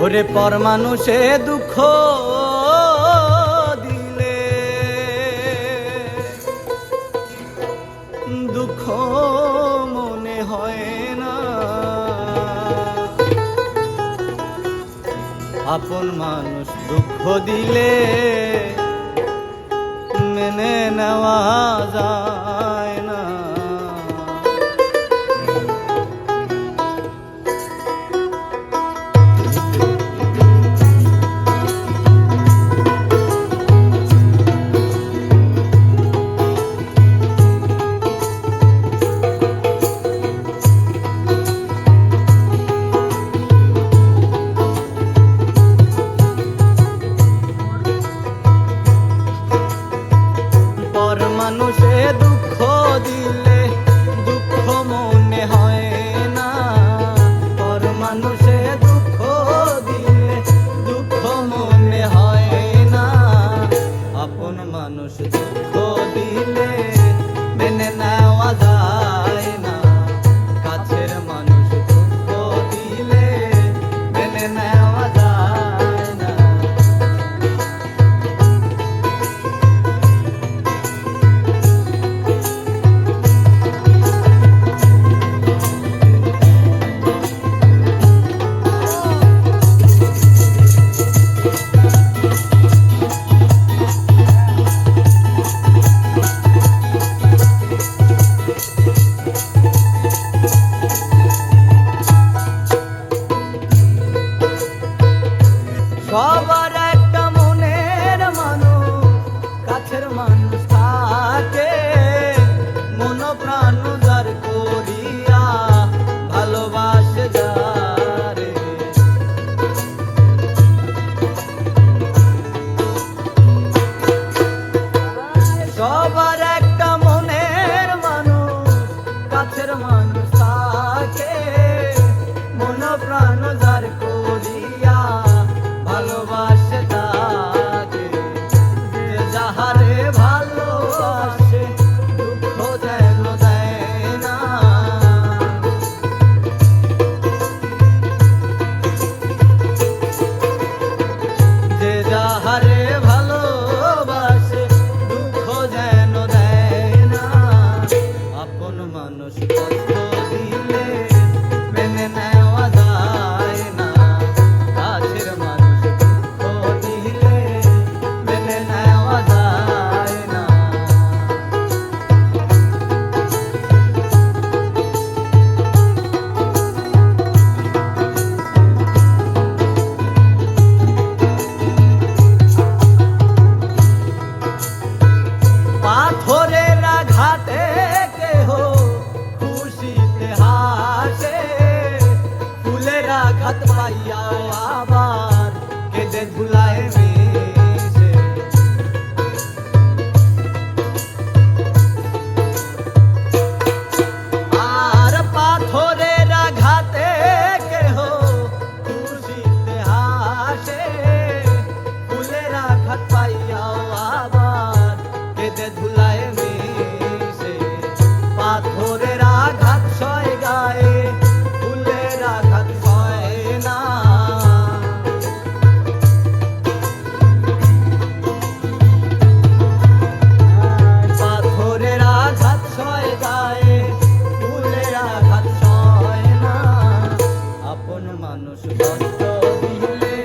ওরে পর মানুষে দুঃখ দিলে দুঃখ মনে হয় না, আপন মানুষ দুঃখ দিলে মেনে নেওয়া যায় না। মানুষে দুঃখ দিলে দুঃখ মনে হয় না, পর মানুষে দুঃখ দিলে দুঃখ মনে হয় না, আপন মানুষ দুঃখ দিলে মেনে নেওয়া যায় না, কাছের মানুষ দুঃখ দিলে মেনে নেওয়া যায় না। সবার একটা মনের মানুষ, কাছের মানুষ থাকে, মন প্রাণ উজাড় করিয়া ভালোবাসে যারে। সবার একটা মনের মানুষ, কাছের মানুষ থাকে, মন প্রাণ উজাড় করিয়া ভালোবাসে তাকে, যে যাহারে ভালোবাসে দুঃখ যেন দেয় না। যে যাহারে ভালোবাসে দুঃখ যেন দেয় না, আপন মানুষ কষ্ট দিলে মেনে নেওয়া যায় না, কাছের মানুষ দুঃখ দিলে মেনে নেওয়া যায় না। পাথরের আঘাতে কেহ খুশিতে হাসে, ফুলের আঘাত পাইয়া আবার কেঁদে ধুলায় মিশে। আর পাথরের আঘাতে কেহ খুশিতে হাসে, ফুলের আঘাত পাইয়া আবার কেঁদে ধুলায় মিশে। পাথরের আঘাত সয় গায়ে, ফুলের আঘাত সয় না। পাথরের আঘাত সয় গায়ে, ফুলের আঘাত সয় না, আপন মানুষ কষ্ট দিলে